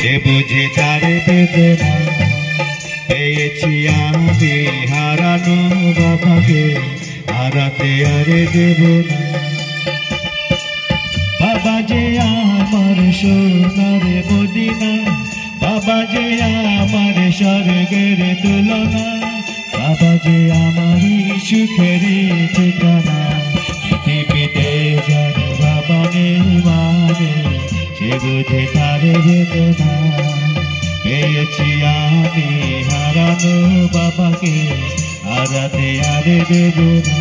সে বুঝে তার বেদনা পেয়েছি আমি হারানো বাবাকে হারাতে আর দেব না। বাবা যে আমার সোনার মদিনা, বাবা যে আমার স্বর্গের তুলনা, বাবা যে আমারই সুখের ঠিকানা। পৃথিবীতে যার বাবা নেই মানে সে বুঝে তার বেদনা পেয়েছি আমি হারানো বাবাকে হারাতে আর দেব না।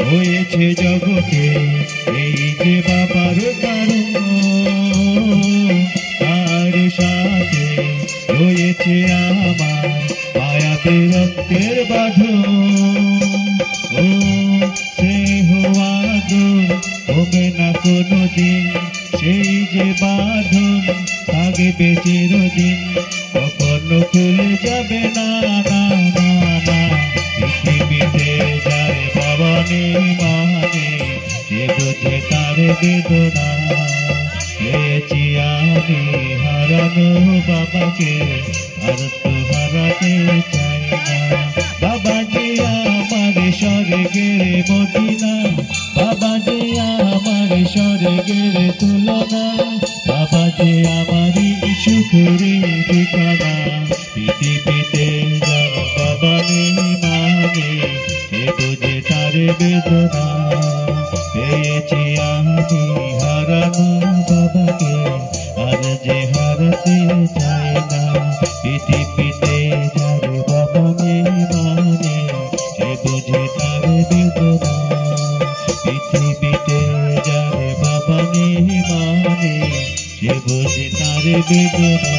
হয়েছে জগতে এই যে বাবার কারণ, তার সাথে রয়েছে আমার মায়াতে রক্তের বাঁধন। ও স্নেহ আদর হবে না কোনোদিন, সেই যে বাঁধন থাকবে চিরদিন, কখনো খুলে যাবে না না না না। পৃথিবীতে যার বাবা নেই মানে সে বুঝে তার বেদনা পেয়েছি আমি হারানো বাবাকে আর তো হারাতে চাই না। বাবা যে আমার স্বর্গের মদিনা, বাবা যে আমার স্বর্গের তুলনা, বাবা যে আমারই সুখের ঠিকানা। পৃথিবীতে যার বাবা নেই মানে সে বুঝে তার বেদনা পেয়েছি আমি হারানো বাবাকে আর যে হারাতে চাই না। পৃথিবীতে যার বাবা নেই মানে সে বুঝে তার বেদনা, পৃথিবীতে যার বাবা নেই মানে সে বুঝে তার বেদনা।